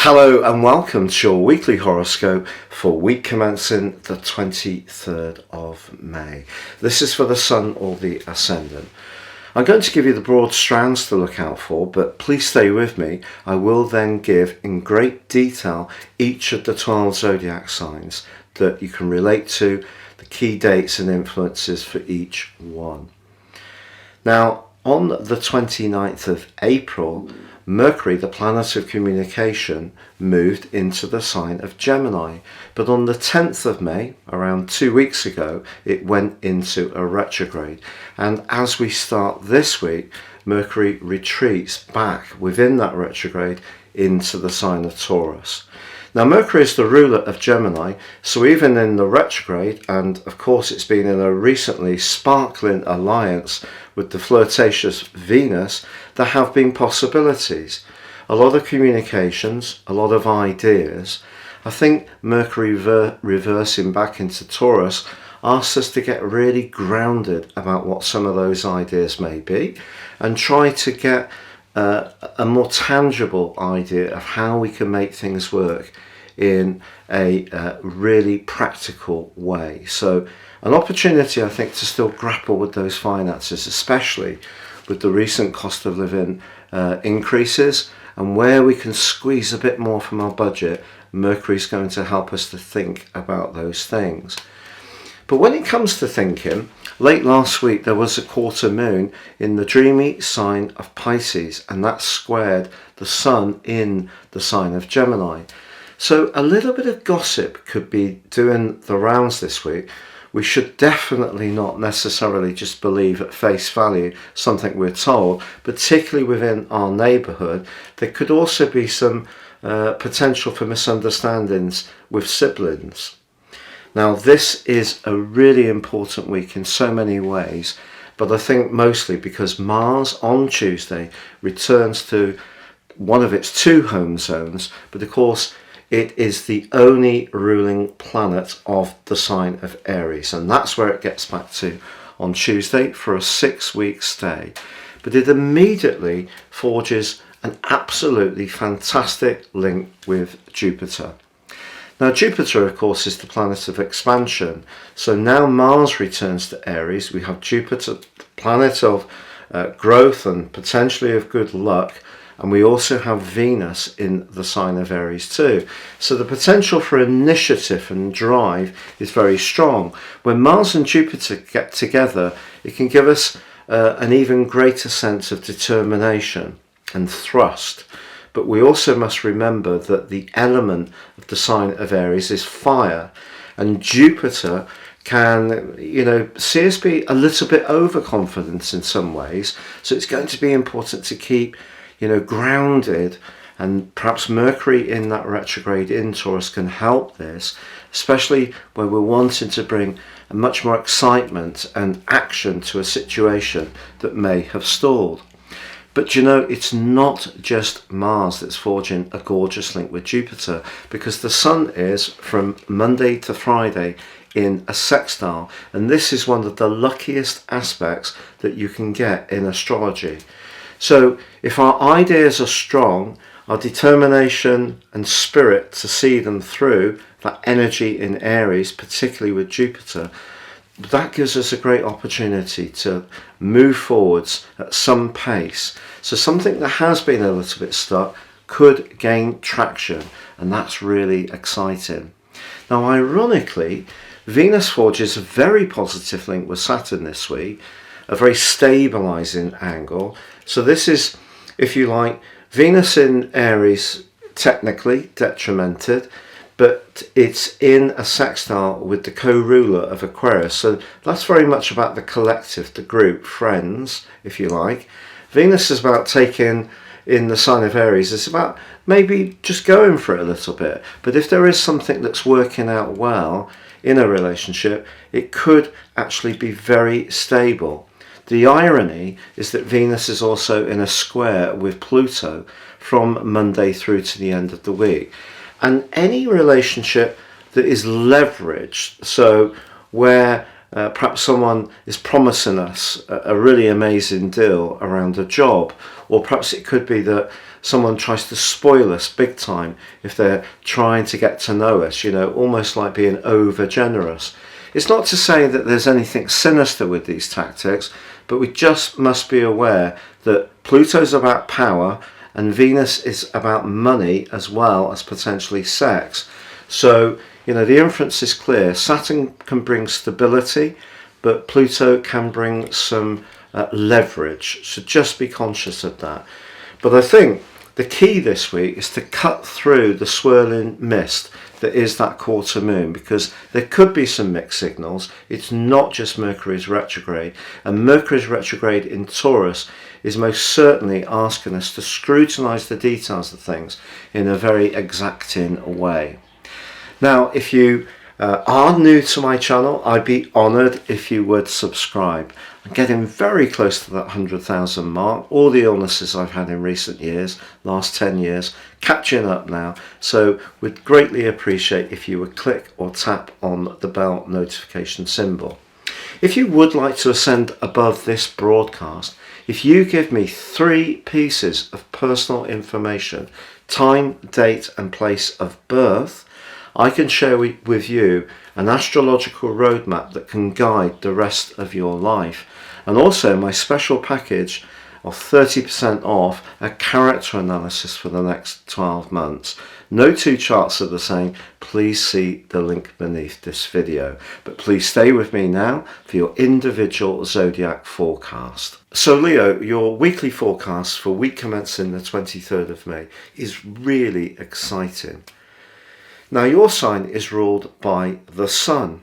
Hello and welcome to your weekly horoscope for week commencing the 23rd of May. This is for the Sun or the Ascendant. I'm going to give you the broad strands to look out for, but please stay with me. I will then give in great detail each of the 12 zodiac signs that you can relate to, the key dates and influences for each one. Now, on the 29th of April, Mercury, the planet of communication, moved into the sign of Gemini. But on the 10th of May, around 2 weeks ago, it went into a retrograde. And as we start this week, Mercury retreats back within that retrograde into the sign of Taurus. Now, Mercury is the ruler of Gemini, so even in the retrograde, and of course it's been in a recently sparkling alliance with the flirtatious Venus, there have been possibilities. A lot of communications, a lot of ideas. I think Mercury reversing back into Taurus asks us to get really grounded about what some of those ideas may be and try to get a more tangible idea of how we can make things work in a really practical way. So an opportunity, I think, to still grapple with those finances, especially with the recent cost of living increases, and where we can squeeze a bit more from our budget. Mercury's going to help us to think about those things. But when it comes to thinking, late last week there was a quarter moon in the dreamy sign of Pisces, and that squared the Sun in the sign of Gemini. So a little bit of gossip could be doing the rounds this week. We should definitely not necessarily just believe at face value something we're told, particularly within our neighbourhood. There could also be some potential for misunderstandings with siblings. Now, this is a really important week in so many ways, but I think mostly because Mars on Tuesday returns to one of its two home zones, but of course it is the only ruling planet of the sign of Aries, and that's where it gets back to on Tuesday for a 6-week stay. But it immediately forges an absolutely fantastic link with Jupiter. Now, Jupiter, of course, is the planet of expansion. So now Mars returns to Aries. We have Jupiter, the planet of growth and potentially of good luck. And we also have Venus in the sign of Aries too. So the potential for initiative and drive is very strong. When Mars and Jupiter get together, it can give us an even greater sense of determination and thrust. But we also must remember that the element of the sign of Aries is fire, and Jupiter can, see us be a little bit overconfident in some ways. So it's going to be important to keep, grounded, and perhaps Mercury in that retrograde in Taurus can help this, especially when we're wanting to bring a much more excitement and action to a situation that may have stalled. But it's not just Mars that's forging a gorgeous link with Jupiter, because the Sun is, from Monday to Friday, in a sextile, and this is one of the luckiest aspects that you can get in astrology. So if our ideas are strong, our determination and spirit to see them through, that energy in Aries, particularly with Jupiter, that gives us a great opportunity to move forwards at some pace. So something that has been a little bit stuck could gain traction, and that's really exciting. Now, ironically, Venus forges a very positive link with Saturn this week, a very stabilizing angle. So this is, if you like, Venus in Aries, technically detrimented, but it's in a sextile with the co-ruler of Aquarius. So that's very much about the collective, the group, friends, if you like. Venus is about taking in the sign of Aries. It's about maybe just going for it a little bit. But if there is something that's working out well in a relationship, it could actually be very stable. The irony is that Venus is also in a square with Pluto from Monday through to the end of the week. And any relationship that is leveraged, so where Perhaps someone is promising us a really amazing deal around a job, or perhaps it could be that someone tries to spoil us big time if they're trying to get to know us, almost like being over generous. It's not to say that there's anything sinister with these tactics, but we just must be aware that Pluto's about power and Venus is about money as well as potentially sex. So, the inference is clear. Saturn can bring stability, but Pluto can bring some leverage. So just be conscious of that. But I think the key this week is to cut through the swirling mist that is that quarter moon, because there could be some mixed signals. It's not just Mercury's retrograde, and Mercury's retrograde in Taurus is most certainly asking us to scrutinize the details of things in a very exacting way. Now, if you are new to my channel, I'd be honoured if you would subscribe. I'm getting very close to that 100,000 mark. All the illnesses I've had in recent years, last 10 years, catching up now. So we'd greatly appreciate if you would click or tap on the bell notification symbol. If you would like to ascend above this broadcast, if you give me 3 pieces of personal information, time, date and place of birth, I can share with you an astrological roadmap that can guide the rest of your life, and also my special package of 30% off a character analysis for the next 12 months. No 2 charts are the same. Please see the link beneath this video. But please stay with me now for your individual zodiac forecast. So Leo, your weekly forecast for week commencing the 23rd of May is really exciting. Now your sign is ruled by the Sun,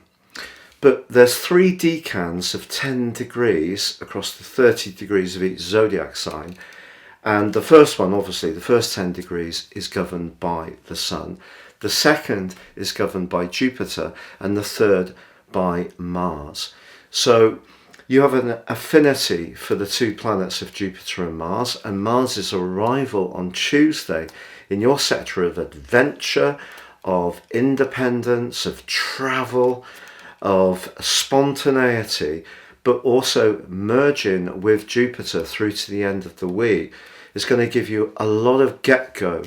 but there's 3 decans of 10 degrees across the 30 degrees of each zodiac sign, and the first one, obviously, the first 10 degrees is governed by the Sun, the second is governed by Jupiter, and the third by Mars. So you have an affinity for the 2 planets of Jupiter and Mars's arrival on Tuesday in your sector of adventure, of independence, of travel, of spontaneity, but also merging with Jupiter through to the end of the week is going to give you a lot of get-go,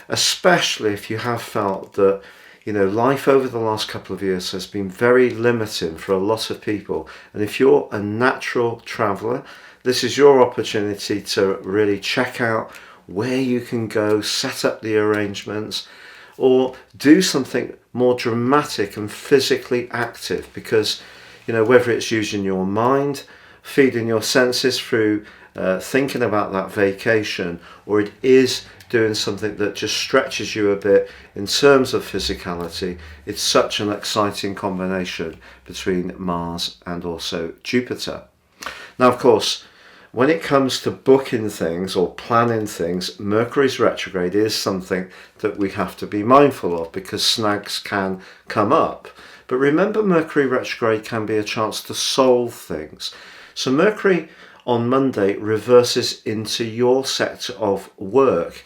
especially if you have felt that life over the last couple of years has been very limiting for a lot of people. And if you're a natural traveller, this is your opportunity to really check out where you can go, set up the arrangements, or do something more dramatic and physically active, because whether it's using your mind, feeding your senses through thinking about that vacation, or it is doing something that just stretches you a bit in terms of physicality, it's such an exciting combination between Mars and also Jupiter. Now, of course, when it comes to booking things or planning things, Mercury's retrograde is something that we have to be mindful of, because snags can come up. But remember, Mercury retrograde can be a chance to solve things. So Mercury on Monday reverses into your sector of work.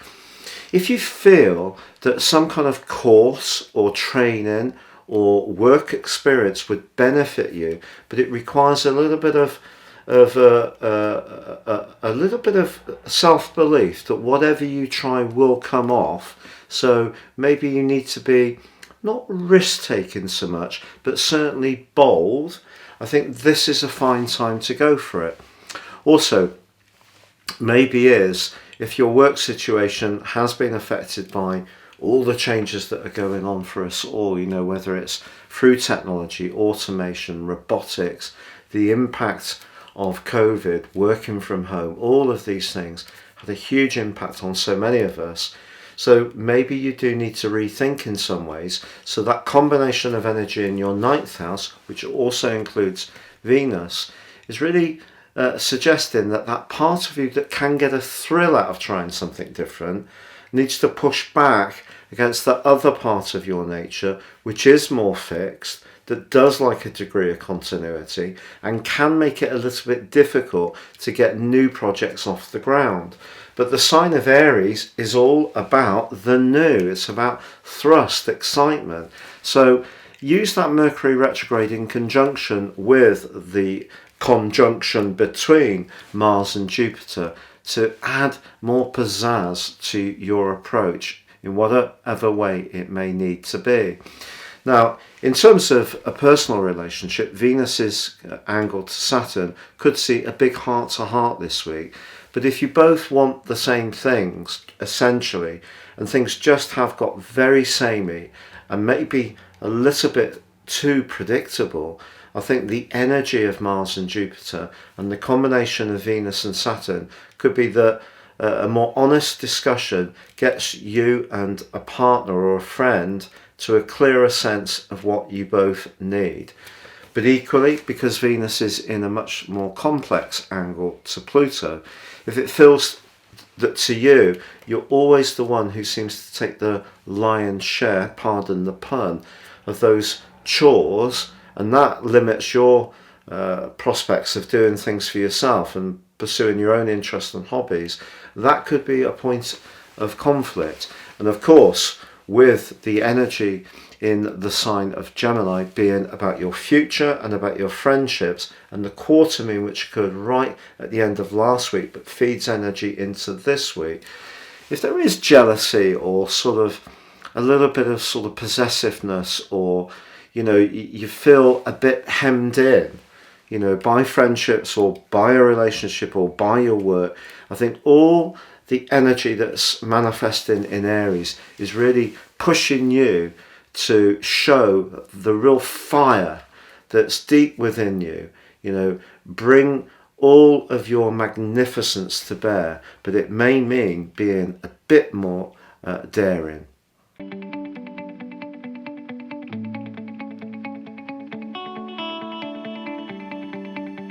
If you feel that some kind of course or training or work experience would benefit you, but it requires a little bit of self-belief that whatever you try will come off. So maybe you need to be not risk-taking so much, but certainly bold. I think this is a fine time to go for it. Also, maybe if your work situation has been affected by all the changes that are going on for us all, whether it's through technology, automation, robotics, the impact of COVID, working from home, all of these things had a huge impact on so many of us. So maybe you do need to rethink in some ways. So that combination of energy in your 9th house, which also includes Venus, is really suggesting that part of you that can get a thrill out of trying something different needs to push back against the other part of your nature, which is more fixed, that does like a degree of continuity and can make it a little bit difficult to get new projects off the ground. But the sign of Aries is all about the new. It's about thrust, excitement. So use that Mercury retrograde in conjunction with the conjunction between Mars and Jupiter to add more pizzazz to your approach in whatever way it may need to be. Now, in terms of a personal relationship, Venus's angle to Saturn could see a big heart-to-heart this week. But if you both want the same things, essentially, and things just have got very samey and maybe a little bit too predictable, I think the energy of Mars and Jupiter and the combination of Venus and Saturn could be that a more honest discussion gets you and a partner or a friend to a clearer sense of what you both need. But equally, because Venus is in a much more complex angle to Pluto, if it feels that to you, you're always the one who seems to take the lion's share, pardon the pun, of those chores, and that limits your prospects of doing things for yourself and pursuing your own interests and hobbies, that could be a point of conflict. And of course, with the energy in the sign of Gemini being about your future and about your friendships, and the quarter moon which occurred right at the end of last week but feeds energy into this week, if there is jealousy or sort of a little bit of sort of possessiveness, or you feel a bit hemmed in, by friendships or by a relationship or by your work, I think all the energy that's manifesting in Aries is really pushing you to show the real fire that's deep within you. Bring all of your magnificence to bear, but it may mean being a bit more daring.